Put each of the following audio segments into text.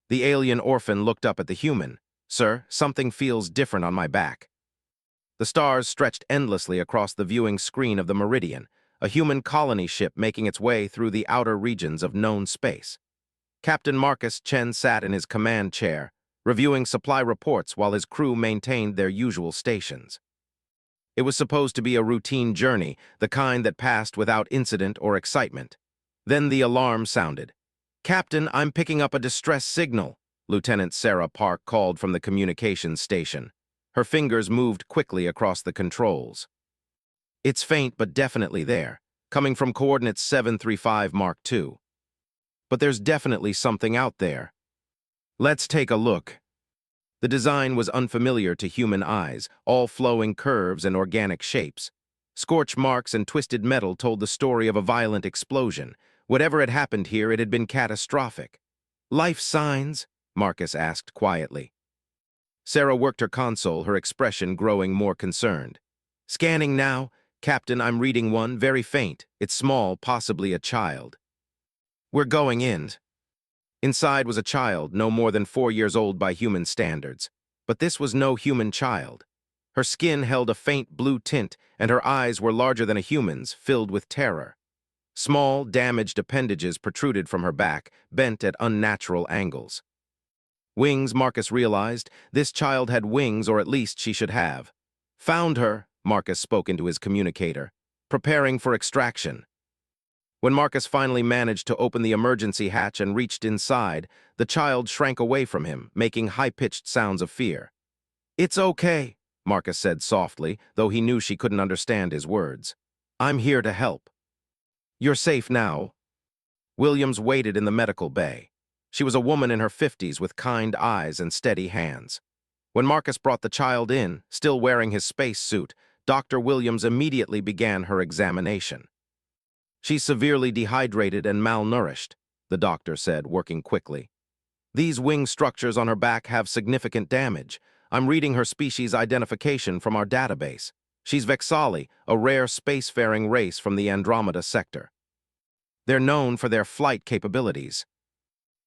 The alien Orphan looked up at the human. "Sir, something feels different on my back." The stars stretched endlessly across the viewing screen of the Meridian, a human colony ship making its way through the outer regions of known space. Captain Marcus Chen sat in his command chair, reviewing supply reports while his crew maintained their usual stations. It was supposed to be a routine journey, the kind that passed without incident or excitement. Then the alarm sounded. "Captain, I'm picking up a distress signal," Lieutenant Sarah Park called from the communications station. Her fingers moved quickly across the controls. "It's faint but definitely there, coming from coordinates 735 Mark II. But there's definitely something out there. Let's take a look." The design was unfamiliar to human eyes, all flowing curves and organic shapes. Scorch marks and twisted metal told the story of a violent explosion. Whatever had happened here, it had been catastrophic. "Life signs?" Marcus asked quietly. Sarah worked her console, her expression growing more concerned. "Scanning now. Captain, I'm reading one, very faint. It's small, possibly a child." "We're going in." Inside was a child, no more than 4 years old by human standards. But this was no human child. Her skin held a faint blue tint, and her eyes were larger than a human's, filled with terror. Small, damaged appendages protruded from her back, bent at unnatural angles. Wings, Marcus realized. This child had wings, or at least she should have. "Found her," Marcus spoke into his communicator. "Preparing for extraction." When Marcus finally managed to open the emergency hatch and reached inside, the child shrank away from him, making high-pitched sounds of fear. "It's okay," Marcus said softly, though he knew she couldn't understand his words. "I'm here to help." "You're safe now." Williams waited in the medical bay. She was a woman in her 50s with kind eyes and steady hands. When Marcus brought the child in, still wearing his space suit, Dr. Williams immediately began her examination. "She's severely dehydrated and malnourished," the doctor said, working quickly. "These wing structures on her back have significant damage. I'm reading her species identification from our database. She's Vexali, a rare spacefaring race from the Andromeda sector. They're known for their flight capabilities.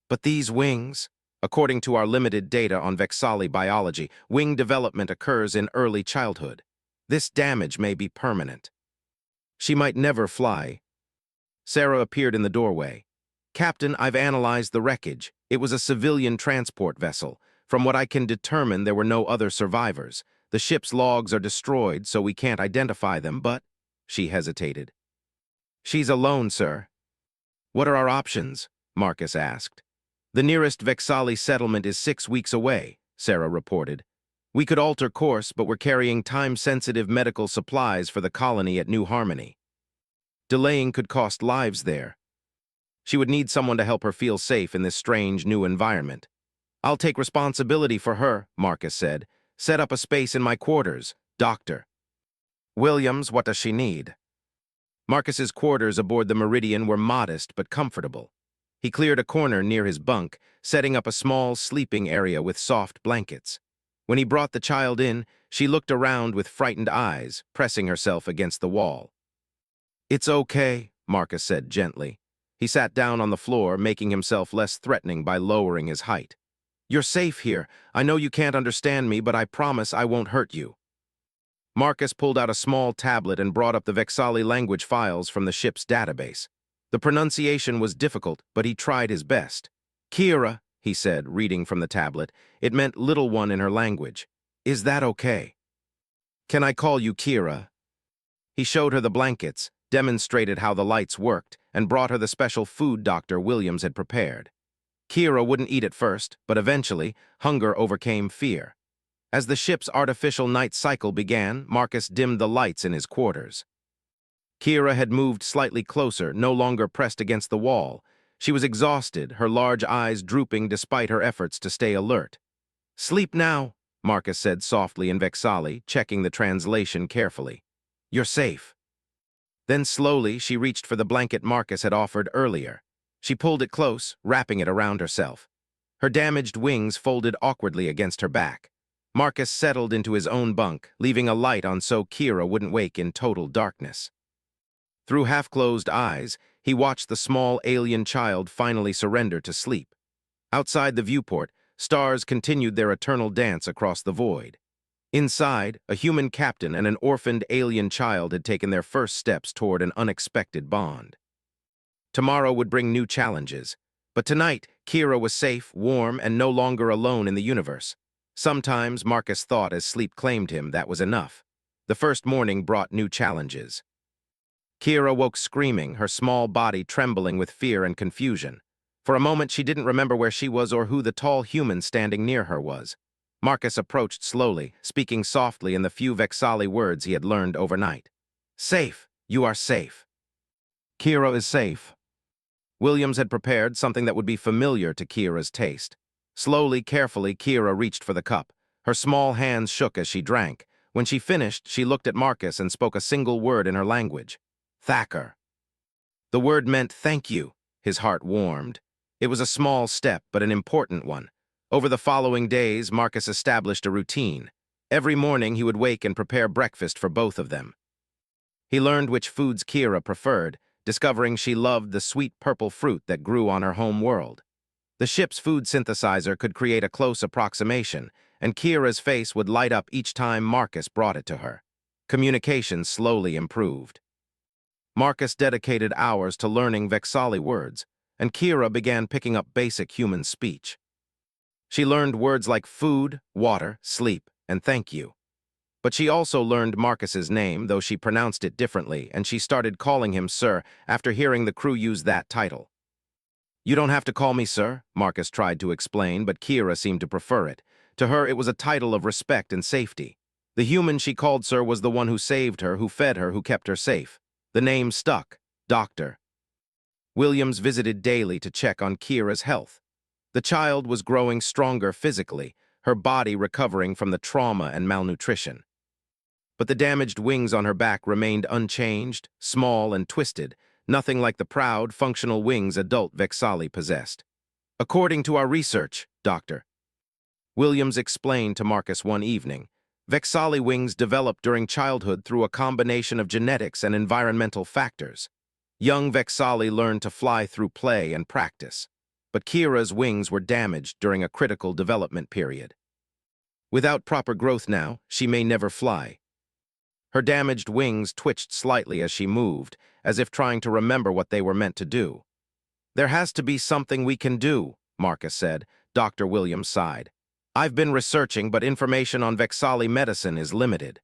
But these wings, according to our limited data on Vexali biology, wing development occurs in early childhood. This damage may be permanent. She might never fly." Sarah appeared in the doorway. "Captain, I've analyzed the wreckage. It was a civilian transport vessel. From what I can determine, there were no other survivors. The ship's logs are destroyed, so we can't identify them, but—" She hesitated. "She's alone, sir." "What are our options?" Marcus asked. "The nearest Vexali settlement is 6 weeks away," Sarah reported. "We could alter course, but we're carrying time-sensitive medical supplies for the colony at New Harmony. Delaying could cost lives there. She would need someone to help her feel safe in this strange new environment." "I'll take responsibility for her," Marcus said. "Set up a space in my quarters, Doctor." "Williams, what does she need?" Marcus's quarters aboard the Meridian were modest but comfortable. He cleared a corner near his bunk, setting up a small sleeping area with soft blankets. When he brought the child in, she looked around with frightened eyes, pressing herself against the wall. "It's okay," Marcus said gently. He sat down on the floor, making himself less threatening by lowering his height. "You're safe here. I know you can't understand me, but I promise I won't hurt you." Marcus pulled out a small tablet and brought up the Vexali language files from the ship's database. The pronunciation was difficult, but he tried his best. "Kira," he said, reading from the tablet. It meant little one in her language. "Is that okay?" "Can I call you Kira?" He showed her the blankets, demonstrated how the lights worked, and brought her the special food Dr. Williams had prepared. Kira wouldn't eat at first, but eventually, hunger overcame fear. As the ship's artificial night cycle began, Marcus dimmed the lights in his quarters. Kira had moved slightly closer, no longer pressed against the wall. She was exhausted, her large eyes drooping despite her efforts to stay alert. "Sleep now," Marcus said softly in Vexali, checking the translation carefully. "You're safe." Then slowly, she reached for the blanket Marcus had offered earlier. She pulled it close, wrapping it around herself. Her damaged wings folded awkwardly against her back. Marcus settled into his own bunk, leaving a light on so Kira wouldn't wake in total darkness. Through half-closed eyes, he watched the small alien child finally surrender to sleep. Outside the viewport, stars continued their eternal dance across the void. Inside, a human captain and an orphaned alien child had taken their first steps toward an unexpected bond. Tomorrow would bring new challenges, but tonight, Kira was safe, warm, and no longer alone in the universe. Sometimes, Marcus thought as sleep claimed him, that was enough. The first morning brought new challenges. Kira woke screaming, her small body trembling with fear and confusion. For a moment, she didn't remember where she was or who the tall human standing near her was. Marcus approached slowly, speaking softly in the few Vexali words he had learned overnight. "Safe. You are safe." "Kira is safe." Williams had prepared something that would be familiar to Kira's taste. Slowly, carefully, Kira reached for the cup. Her small hands shook as she drank. When she finished, she looked at Marcus and spoke a single word in her language. "Thacker." The word meant thank you. His heart warmed. It was a small step, but an important one. Over the following days, Marcus established a routine. Every morning, he would wake and prepare breakfast for both of them. He learned which foods Kira preferred, discovering she loved the sweet purple fruit that grew on her home world. The ship's food synthesizer could create a close approximation, and Kira's face would light up each time Marcus brought it to her. Communication slowly improved. Marcus dedicated hours to learning Vexali words, and Kira began picking up basic human speech. She learned words like food, water, sleep, and thank you. But she also learned Marcus's name, though she pronounced it differently, and she started calling him Sir after hearing the crew use that title. "You don't have to call me Sir," Marcus tried to explain, but Kira seemed to prefer it. To her, it was a title of respect and safety. The human she called Sir was the one who saved her, who fed her, who kept her safe. The name stuck, Doctor. Williams visited daily to check on Kira's health. The child was growing stronger physically, her body recovering from the trauma and malnutrition. But the damaged wings on her back remained unchanged, small and twisted, nothing like the proud, functional wings adult Vexali possessed. "According to our research, Doctor," Williams explained to Marcus one evening, "Vexali wings developed during childhood through a combination of genetics and environmental factors. Young Vexali learned to fly through play and practice, but Kira's wings were damaged during a critical development period. Without proper growth now, she may never fly." Her damaged wings twitched slightly as she moved, as if trying to remember what they were meant to do. "There has to be something we can do," Marcus said. Dr. Williams sighed. "I've been researching, but information on Vexali medicine is limited.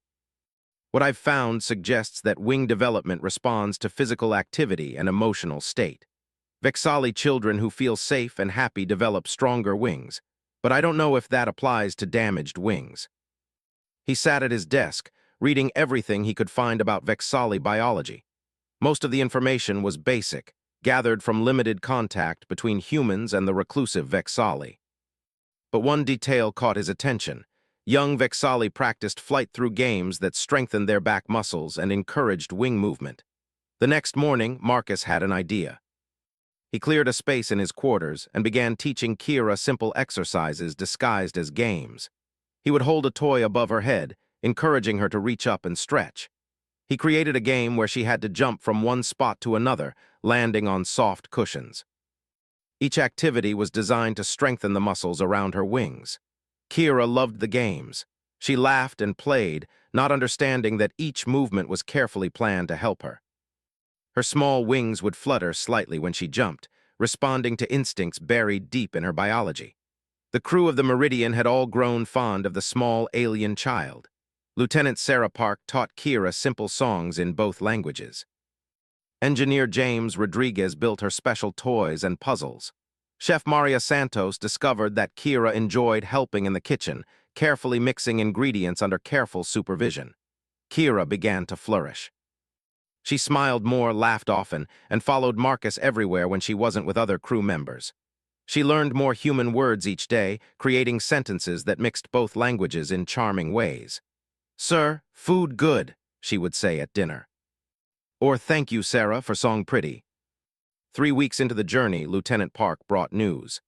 What I've found suggests that wing development responds to physical activity and emotional state. Vexali children who feel safe and happy develop stronger wings, but I don't know if that applies to damaged wings." He sat at his desk, reading everything he could find about Vexali biology. Most of the information was basic, gathered from limited contact between humans and the reclusive Vexali. But one detail caught his attention. Young Vexali practiced flight through games that strengthened their back muscles and encouraged wing movement. The next morning, Marcus had an idea. He cleared a space in his quarters and began teaching Kira simple exercises disguised as games. He would hold a toy above her head, encouraging her to reach up and stretch. He created a game where she had to jump from one spot to another, landing on soft cushions. Each activity was designed to strengthen the muscles around her wings. Kira loved the games. She laughed and played, not understanding that each movement was carefully planned to help her. Her small wings would flutter slightly when she jumped, responding to instincts buried deep in her biology. The crew of the Meridian had all grown fond of the small alien child. Lieutenant Sarah Park taught Kira simple songs in both languages. Engineer James Rodriguez built her special toys and puzzles. Chef Maria Santos discovered that Kira enjoyed helping in the kitchen, carefully mixing ingredients under careful supervision. Kira began to flourish. She smiled more, laughed often, and followed Marcus everywhere when she wasn't with other crew members. She learned more human words each day, creating sentences that mixed both languages in charming ways. "Sir, food good," she would say at dinner. Or "Thank you, Sarah, for song pretty." 3 weeks into the journey, Lieutenant Park brought news.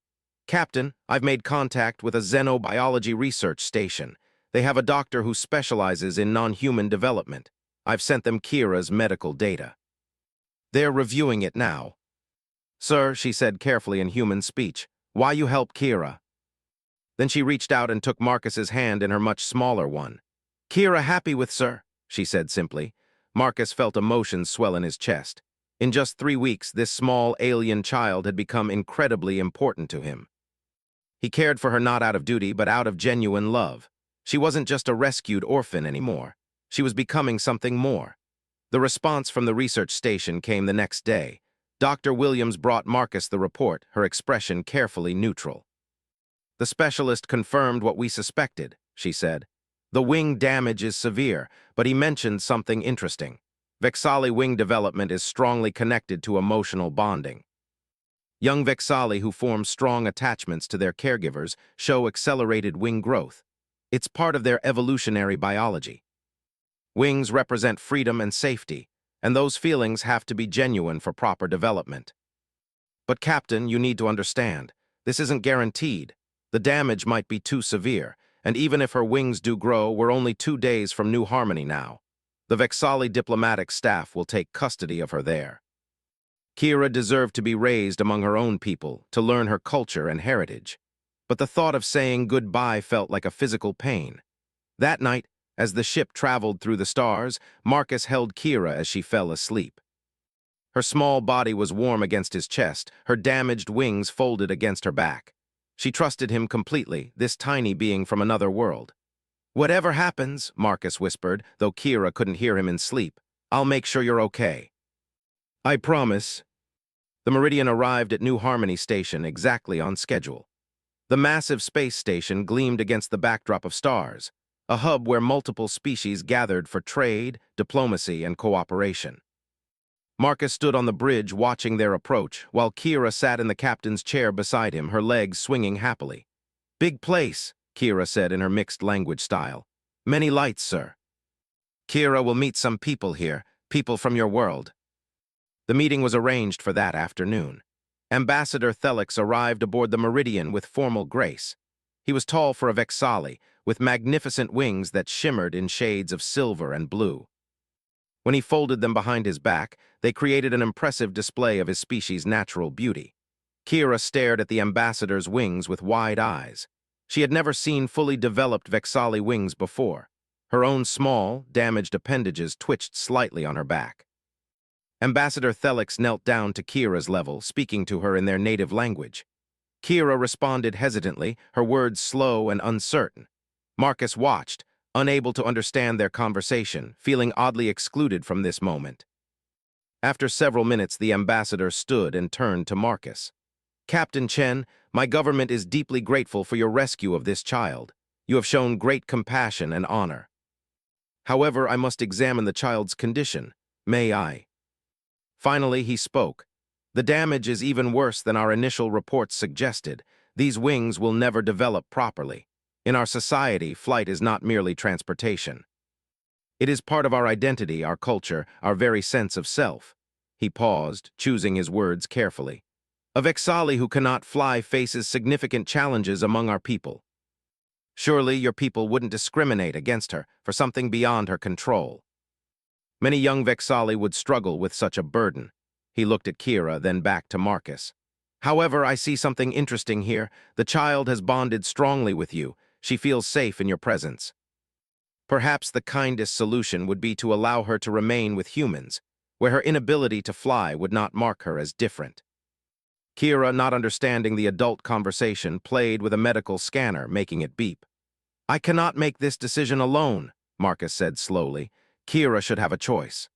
"Captain, I've made contact with a xenobiology research station. They have a doctor who specializes in non-human development. I've sent them Kira's medical data. They're reviewing it now." "Sir," she said carefully in human speech, Why you help Kira? Then she reached out and took Marcus's hand in her much smaller one. Kira happy with sir, she said simply. Marcus felt emotions swell in his chest. In just 3 weeks, this small alien child had become incredibly important to him. He cared for her not out of duty, but out of genuine love. She wasn't just a rescued orphan anymore. She was becoming something more. The response from the research station came the next day. Dr. Williams brought Marcus the report, her expression carefully neutral. The specialist confirmed what we suspected, she said. The wing damage is severe, but he mentioned something interesting. Vexali wing development is strongly connected to emotional bonding. Young Vexali who form strong attachments to their caregivers show accelerated wing growth. It's part of their evolutionary biology. Wings represent freedom and safety, and those feelings have to be genuine for proper development. But Captain, you need to understand, this isn't guaranteed. The damage might be too severe, and even if her wings do grow, we're only 2 days from New Harmony now. The Vexali diplomatic staff will take custody of her there. Kira deserved to be raised among her own people, to learn her culture and heritage. But the thought of saying goodbye felt like a physical pain. That night, as the ship traveled through the stars, Marcus held Kira as she fell asleep. Her small body was warm against his chest, her damaged wings folded against her back. She trusted him completely, this tiny being from another world. Whatever happens, Marcus whispered, though Kira couldn't hear him in sleep, I'll make sure you're okay. I promise. The Meridian arrived at New Harmony Station exactly on schedule. The massive space station gleamed against the backdrop of stars, a hub where multiple species gathered for trade, diplomacy, and cooperation. Marcus stood on the bridge watching their approach, while Kira sat in the captain's chair beside him, her legs swinging happily. Big place, Kira said in her mixed language style. Many lights, sir. Kira will meet some people here, people from your world. The meeting was arranged for that afternoon. Ambassador Thelix arrived aboard the Meridian with formal grace. He was tall for a Vexali, with magnificent wings that shimmered in shades of silver and blue. When he folded them behind his back, they created an impressive display of his species' natural beauty. Kira stared at the ambassador's wings with wide eyes. She had never seen fully developed Vexali wings before. Her own small, damaged appendages twitched slightly on her back. Ambassador Thelix knelt down to Kira's level, speaking to her in their native language. Kira responded hesitantly, her words slow and uncertain. Marcus watched, unable to understand their conversation, feeling oddly excluded from this moment. After several minutes, the ambassador stood and turned to Marcus. Captain Chen, my government is deeply grateful for your rescue of this child. You have shown great compassion and honor. However, I must examine the child's condition. May I? Finally, he spoke. The damage is even worse than our initial reports suggested. These wings will never develop properly. In our society, flight is not merely transportation. It is part of our identity, our culture, our very sense of self. He paused, choosing his words carefully. A Vexali who cannot fly faces significant challenges among our people. Surely your people wouldn't discriminate against her for something beyond her control. Many young Vexali would struggle with such a burden. He looked at Kira, then back to Marcus. However, I see something interesting here. The child has bonded strongly with you. She feels safe in your presence. Perhaps the kindest solution would be to allow her to remain with humans, where her inability to fly would not mark her as different. Kira, not understanding the adult conversation, played with a medical scanner, making it beep. I cannot make this decision alone, Marcus said slowly. Kira should have a choice.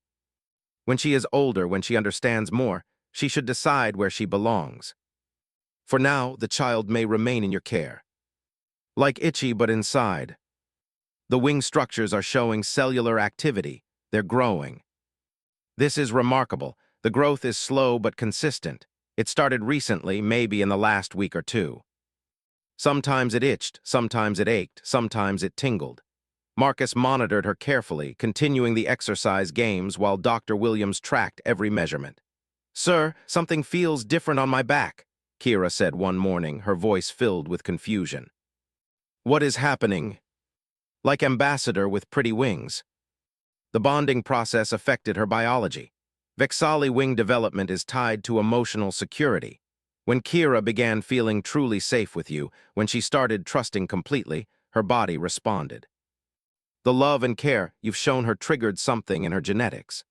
When she is older, when she understands more, she should decide where she belongs. For now, the child may remain in your care. Like Ichi, but inside. The wing structures are showing cellular activity. They're growing. This is remarkable. The growth is slow but consistent. It started recently, maybe in the last week or two. Sometimes it itched, sometimes it ached, sometimes it tingled. Marcus monitored her carefully, continuing the exercise games while Dr. Williams tracked every measurement. Sir, something feels different on my back, Kira said one morning, her voice filled with confusion. What is happening? Like Ambassador with pretty wings. The bonding process affected her biology. Vexali wing development is tied to emotional security. When Kira began feeling truly safe with you, when she started trusting completely, her body responded. The love and care you've shown her triggered something in her genetics.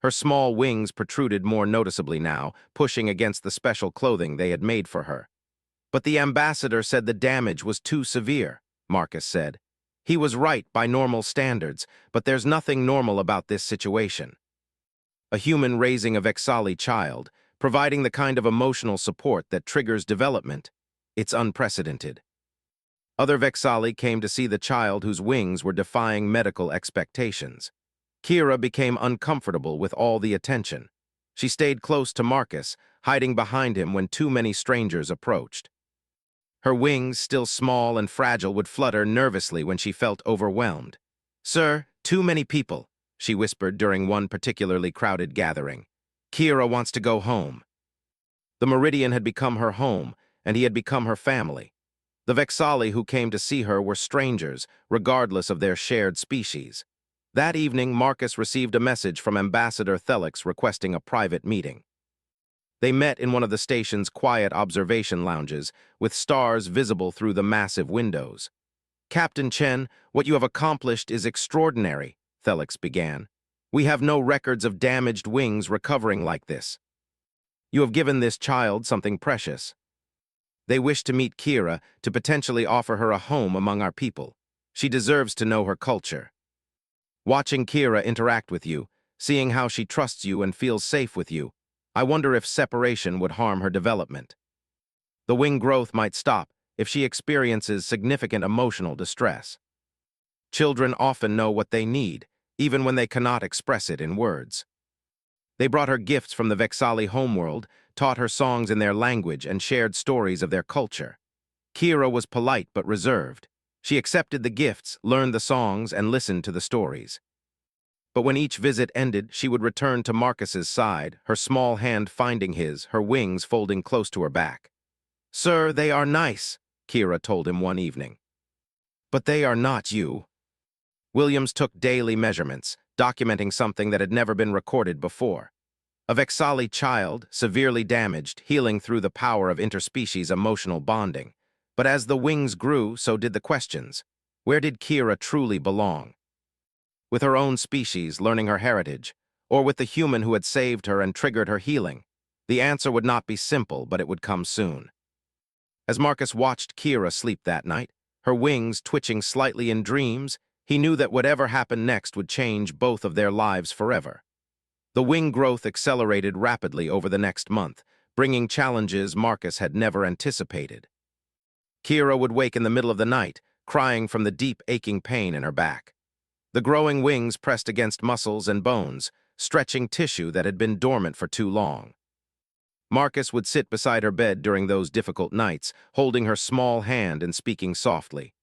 Her small wings protruded more noticeably now, pushing against the special clothing they had made for her. But the ambassador said the damage was too severe, Marcus said. He was right by normal standards, but there's nothing normal about this situation. A human raising a Vexali child, providing the kind of emotional support that triggers development, it's unprecedented. Other Vexali came to see the child whose wings were defying medical expectations. Kira became uncomfortable with all the attention. She stayed close to Marcus, hiding behind him when too many strangers approached. Her wings, still small and fragile, would flutter nervously when she felt overwhelmed. "Sir, too many people," she whispered during one particularly crowded gathering. "Kira wants to go home." The Meridian had become her home, and he had become her family. The Vexali who came to see her were strangers, regardless of their shared species. That evening, Marcus received a message from Ambassador Thelix requesting a private meeting. They met in one of the station's quiet observation lounges, with stars visible through the massive windows. "Captain Chen, what you have accomplished is extraordinary," Thelix began. "We have no records of damaged wings recovering like this. You have given this child something precious. They wish to meet Kira to potentially offer her a home among our people. She deserves to know her culture. Watching Kira interact with you, seeing how she trusts you and feels safe with you, I wonder if separation would harm her development. The wing growth might stop if she experiences significant emotional distress. Children often know what they need, even when they cannot express it in words." They brought her gifts from the Vexali homeworld, taught her songs in their language, and shared stories of their culture. Kira was polite but reserved. She accepted the gifts, learned the songs, and listened to the stories. But when each visit ended, she would return to Marcus's side, her small hand finding his, her wings folding close to her back. "Sir, they are nice," Kira told him one evening. "But they are not you." Williams took daily measurements, documenting something that had never been recorded before. A Vexali child, severely damaged, healing through the power of interspecies emotional bonding. But as the wings grew, so did the questions. Where did Kira truly belong? With her own species, learning her heritage, or with the human who had saved her and triggered her healing? The answer would not be simple, but it would come soon. As Marcus watched Kira sleep that night, her wings twitching slightly in dreams, he knew that whatever happened next would change both of their lives forever. The wing growth accelerated rapidly over the next month, bringing challenges Marcus had never anticipated. Kira would wake in the middle of the night, crying from the deep aching pain in her back. The growing wings pressed against muscles and bones, stretching tissue that had been dormant for too long. Marcus would sit beside her bed during those difficult nights, holding her small hand and speaking softly.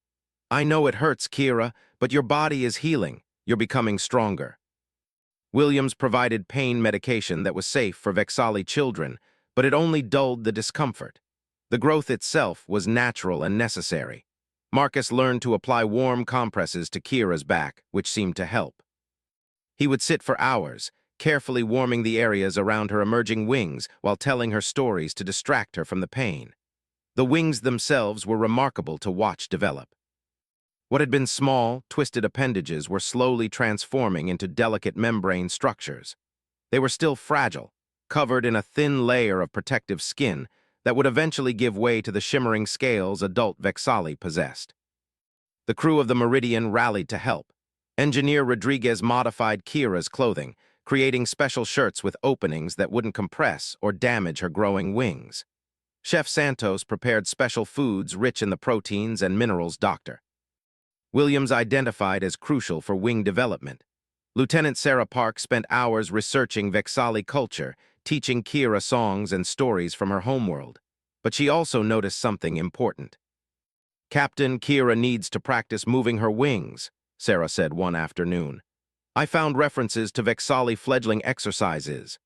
"I know it hurts, Kira, but your body is healing. You're becoming stronger." Williams provided pain medication that was safe for Vexali children, but it only dulled the discomfort. The growth itself was natural and necessary. Marcus learned to apply warm compresses to Kira's back, which seemed to help. He would sit for hours, carefully warming the areas around her emerging wings while telling her stories to distract her from the pain. The wings themselves were remarkable to watch develop. What had been small, twisted appendages were slowly transforming into delicate membrane structures. They were still fragile, covered in a thin layer of protective skin that would eventually give way to the shimmering scales adult Vexali possessed. The crew of the Meridian rallied to help. Engineer Rodriguez modified Kira's clothing, creating special shirts with openings that wouldn't compress or damage her growing wings. Chef Santos prepared special foods rich in the proteins and minerals Dr. Williams identified as crucial for wing development. Lieutenant Sarah Park spent hours researching Vexali culture, teaching Kira songs and stories from her homeworld. But she also noticed something important. "Captain, Kira needs to practice moving her wings," Sarah said one afternoon. "I found references to Vexali fledgling exercises.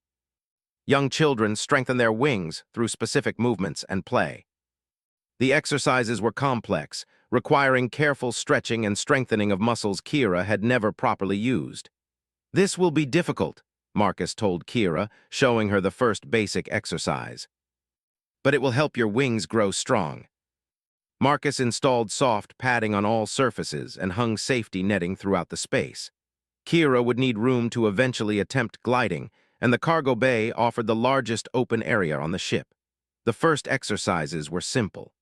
Young children strengthen their wings through specific movements and play. The exercises were complex, requiring careful stretching and strengthening of muscles Kira had never properly used. "This will be difficult," Marcus told Kira, showing her the first basic exercise. but it will help your wings grow strong. Marcus installed soft padding on all surfaces and hung safety netting throughout the space. Kira would need room to eventually attempt gliding, and the cargo bay offered the largest open area on the ship. The first exercises were simple.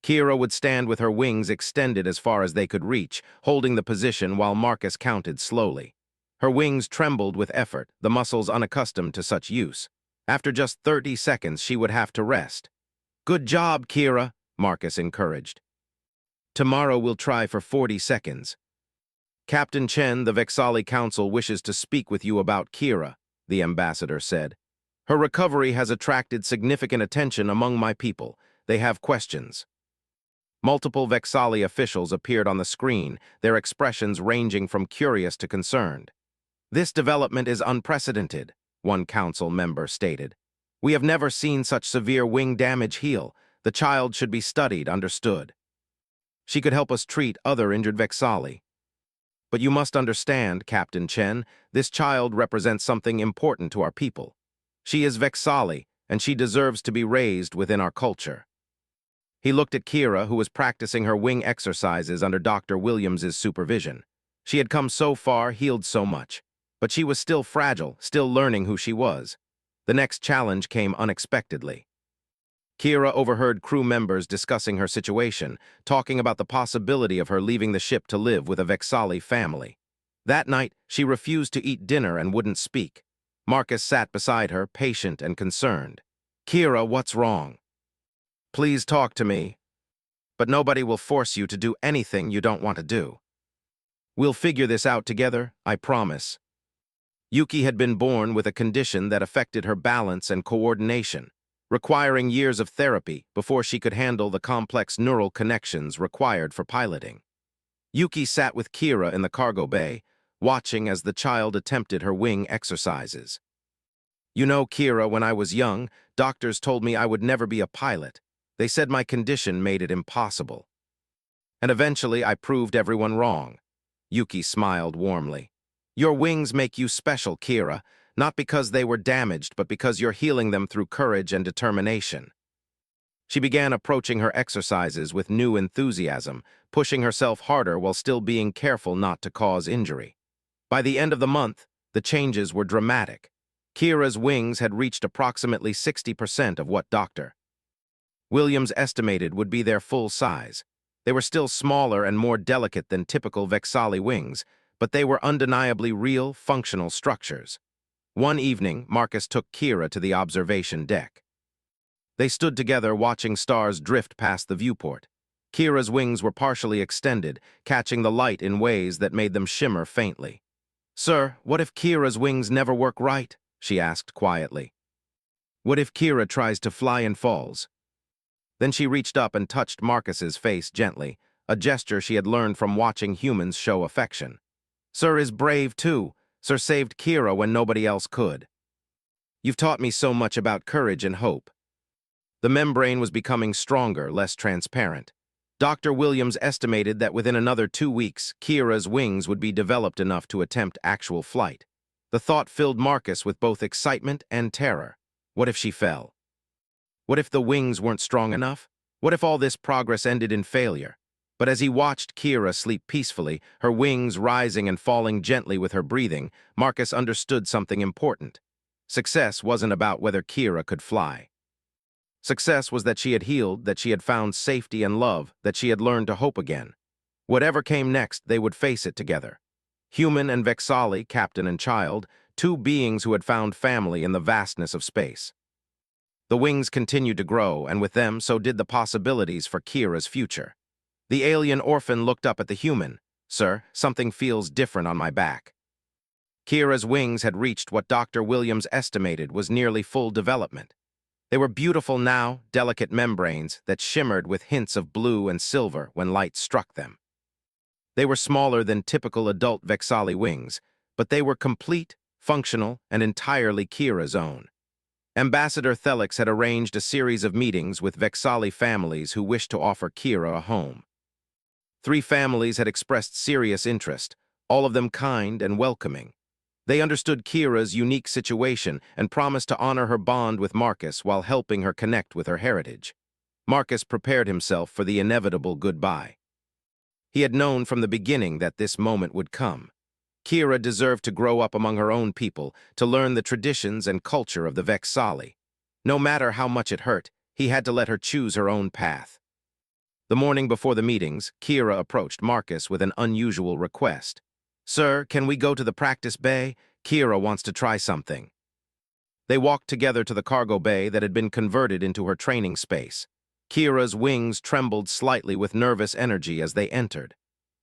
Kira would stand with her wings extended as far as they could reach, holding the position while Marcus counted slowly. Her wings trembled with effort, the muscles unaccustomed to such use. After just 30 seconds, she would have to rest. "Good job, Kira," Marcus encouraged. "Tomorrow we'll try for 40 seconds. Captain Chen, the Vexali Council wishes to speak with you about Kira," the ambassador said. "Her recovery has attracted significant attention among my people. They have questions." Multiple Vexali officials appeared on the screen, their expressions ranging from curious to concerned. "This development is unprecedented," one council member stated. "We have never seen such severe wing damage heal. The child should be studied, understood. She could help us treat other injured Vexali. But you must understand, Captain Chen, this child represents something important to our people. She is Vexali, and she deserves to be raised within our culture." He looked at Kira, who was practicing her wing exercises under Dr. Williams's supervision. She had come so far, healed so much. But she was still fragile, still learning who she was. The next challenge came unexpectedly. Kira overheard crew members discussing her situation, talking about the possibility of her leaving the ship to live with a Vexali family. That night, she refused to eat dinner and wouldn't speak. Marcus sat beside her, patient and concerned. "Kira, what's wrong? Please talk to me. But nobody will force you to do anything you don't want to do. We'll figure this out together, I promise." Yuki had been born with a condition that affected her balance and coordination, requiring years of therapy before she could handle the complex neural connections required for piloting. Yuki sat with Kira in the cargo bay, watching as the child attempted her wing exercises. "You know, Kira, when I was young, doctors told me I would never be a pilot. They said my condition made it impossible. And eventually I proved everyone wrong." Yuki smiled warmly. "Your wings make you special, Kira, not because they were damaged, but because you're healing them through courage and determination." She began approaching her exercises with new enthusiasm, pushing herself harder while still being careful not to cause injury. By the end of the month, the changes were dramatic. Kira's wings had reached approximately 60% of what Dr. Williams estimated would be their full size. They were still smaller and more delicate than typical Vexali wings, but they were undeniably real, functional structures. One evening, Marcus took Kira to the observation deck. They stood together watching stars drift past the viewport. Kira's wings were partially extended, catching the light in ways that made them shimmer faintly. "Sir, what if Kira's wings never work right?" she asked quietly. "What if Kira tries to fly and falls?" Then she reached up and touched Marcus's face gently, a gesture she had learned from watching humans show affection. "Sir is brave too. Sir saved Kira when nobody else could. You've taught me so much about courage and hope." The membrane was becoming stronger, less transparent. Dr. Williams estimated that within another 2 weeks, Kira's wings would be developed enough to attempt actual flight. The thought filled Marcus with both excitement and terror. What if she fell? What if the wings weren't strong enough? What if all this progress ended in failure? But as he watched Kira sleep peacefully, her wings rising and falling gently with her breathing, Marcus understood something important. Success wasn't about whether Kira could fly. Success was that she had healed, that she had found safety and love, that she had learned to hope again. Whatever came next, they would face it together. Human and Vexali, captain and child, two beings who had found family in the vastness of space. The wings continued to grow, and with them, so did the possibilities for Kira's future. The alien Orphan looked up at the human. "Sir, something feels different on my back." Kira's wings had reached what Dr. Williams estimated was nearly full development. They were beautiful now, delicate membranes that shimmered with hints of blue and silver when light struck them. They were smaller than typical adult Vexali wings, but they were complete, functional, and entirely Kira's own. Ambassador Thelix had arranged a series of meetings with Vexali families who wished to offer Kira a home. 3 families had expressed serious interest, all of them kind and welcoming. They understood Kira's unique situation and promised to honor her bond with Marcus while helping her connect with her heritage. Marcus prepared himself for the inevitable goodbye. He had known from the beginning that this moment would come. Kira deserved to grow up among her own people, to learn the traditions and culture of the Vexali. No matter how much it hurt, he had to let her choose her own path. The morning before the meetings, Kira approached Marcus with an unusual request. "Sir, can we go to the practice bay? Kira wants to try something." They walked together to the cargo bay that had been converted into her training space. Kira's wings trembled slightly with nervous energy as they entered.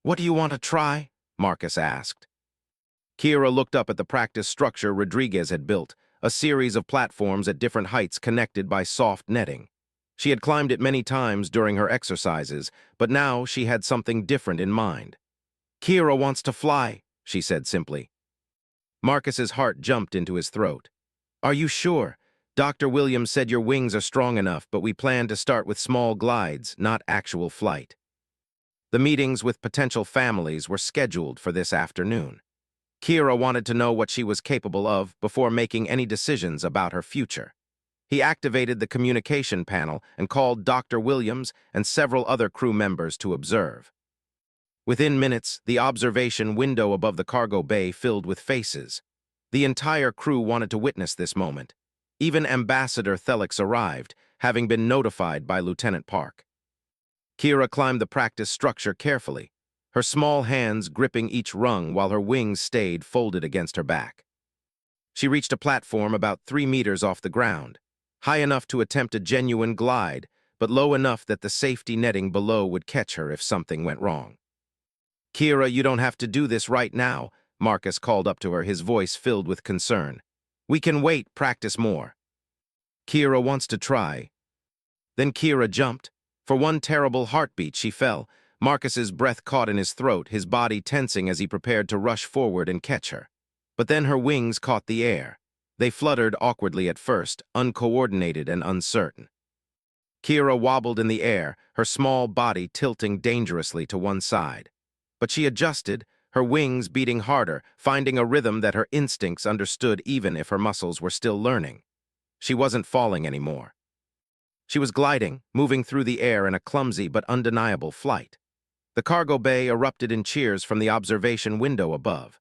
"What do you want to try?" Marcus asked. Kira looked up at the practice structure Rodriguez had built, a series of platforms at different heights connected by soft netting. She had climbed it many times during her exercises, but now she had something different in mind. "Kira wants to fly," she said simply. Marcus's heart jumped into his throat. "Are you sure? Dr. Williams said your wings are strong enough, but we plan to start with small glides, not actual flight." The meetings with potential families were scheduled for this afternoon. Kira wanted to know what she was capable of before making any decisions about her future. He activated the communication panel and called Dr. Williams and several other crew members to observe. Within minutes, the observation window above the cargo bay filled with faces. The entire crew wanted to witness this moment. Even Ambassador Thelix arrived, having been notified by Lieutenant Park. Kira climbed the practice structure carefully, her small hands gripping each rung while her wings stayed folded against her back. She reached a platform about 3 meters off the ground, high enough to attempt a genuine glide, but low enough that the safety netting below would catch her if something went wrong. "Kira, you don't have to do this right now," Marcus called up to her, his voice filled with concern. "We can wait, practice more." "Kira wants to try." Then Kira jumped. For one terrible heartbeat, she fell. Marcus's breath caught in his throat, his body tensing as he prepared to rush forward and catch her. But then her wings caught the air. They fluttered awkwardly at first, uncoordinated and uncertain. Kira wobbled in the air, her small body tilting dangerously to one side. But she adjusted, her wings beating harder, finding a rhythm that her instincts understood even if her muscles were still learning. She wasn't falling anymore. She was gliding, moving through the air in a clumsy but undeniable flight. The cargo bay erupted in cheers from the observation window above.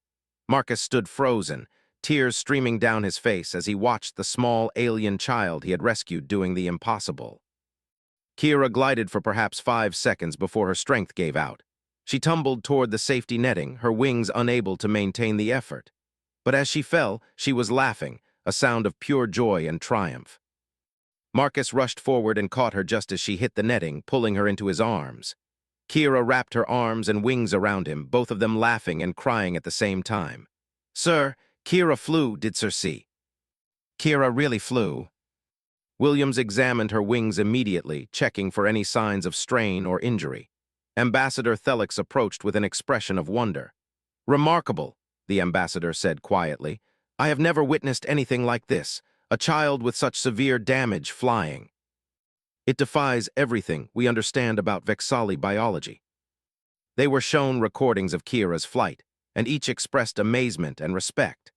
Marcus stood frozen, tears streaming down his face as he watched the small alien child he had rescued doing the impossible. Kira glided for perhaps 5 seconds before her strength gave out. She tumbled toward the safety netting, her wings unable to maintain the effort. But as she fell, she was laughing, a sound of pure joy and triumph. Marcus rushed forward and caught her just as she hit the netting, pulling her into his arms. Kira wrapped her arms and wings around him, both of them laughing and crying at the same time. "Sir, Kira flew, did Sir see?" "Kira really flew." Williams examined her wings immediately, checking for any signs of strain or injury. Ambassador Thelix approached with an expression of wonder. "Remarkable," the ambassador said quietly. "I have never witnessed anything like this, a child with such severe damage flying. It defies everything we understand about Vexali biology." They were shown recordings of Kira's flight, and each expressed amazement and respect.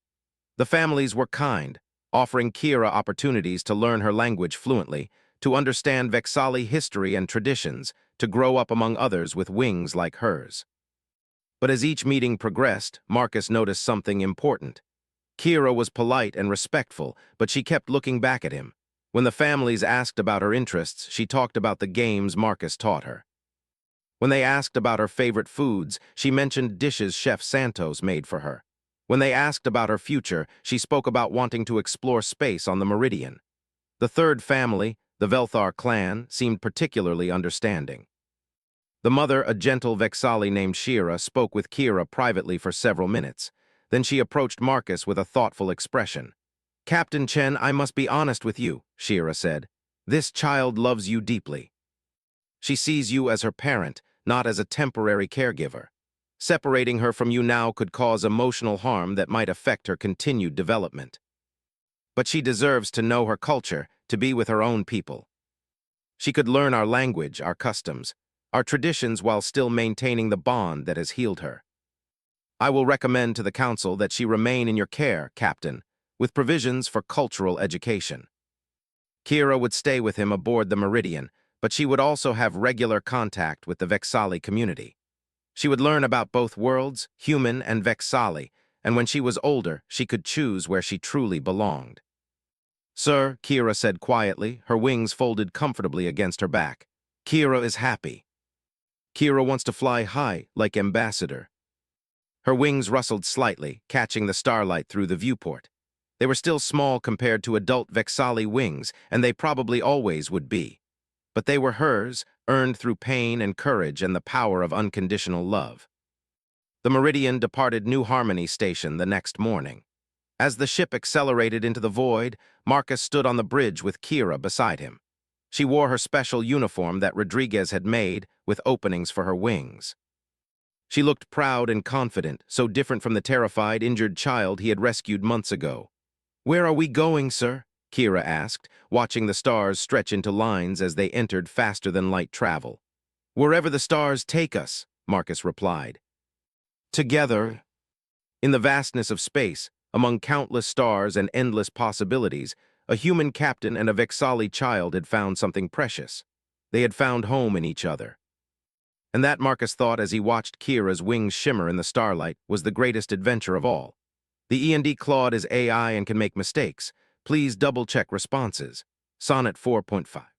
The families were kind, offering Kira opportunities to learn her language fluently, to understand Vexali history and traditions, to grow up among others with wings like hers. But as each meeting progressed, Marcus noticed something important. Kira was polite and respectful, but she kept looking back at him. When the families asked about her interests, she talked about the games Marcus taught her. When they asked about her favorite foods, she mentioned dishes Chef Santos made for her. When they asked about her future, she spoke about wanting to explore space on the Meridian. The third family, the Velthar clan, seemed particularly understanding. The mother, a gentle Vexali named Shira, spoke with Kira privately for several minutes. Then she approached Marcus with a thoughtful expression. "Captain Chen, I must be honest with you," Shira said. "This child loves you deeply. She sees you as her parent, not as a temporary caregiver. Separating her from you now could cause emotional harm that might affect her continued development. But she deserves to know her culture, to be with her own people. She could learn our language, our customs, our traditions while still maintaining the bond that has healed her." I will recommend to the council that she remain in your care, Captain, with provisions for cultural education. Kira would stay with him aboard the Meridian, but she would also have regular contact with the Vexali community. She would learn about both worlds, human and Vexali, and when she was older, she could choose where she truly belonged. Sir, Kira said quietly, her wings folded comfortably against her back. Kira is happy. Kira wants to fly high, like Ambassador. Her wings rustled slightly, catching the starlight through the viewport. They were still small compared to adult Vexali wings, and they probably always would be. But they were hers, earned through pain and courage and the power of unconditional love. The Meridian departed New Harmony Station the next morning. As the ship accelerated into the void, Marcus stood on the bridge with Kira beside him. She wore her special uniform that Rodriguez had made, with openings for her wings. She looked proud and confident, so different from the terrified, injured child he had rescued months ago. "Where are we going, sir?" Kira asked, watching the stars stretch into lines as they entered faster-than-light travel. "Wherever the stars take us," Marcus replied. Together, in the vastness of space, among countless stars and endless possibilities, a human captain and a Vexali child had found something precious. They had found home in each other. And that, Marcus thought as he watched Kira's wings shimmer in the starlight, was the greatest adventure of all. The E&D Claude is AI and can make mistakes. Please double-check responses. Sonnet 4.5.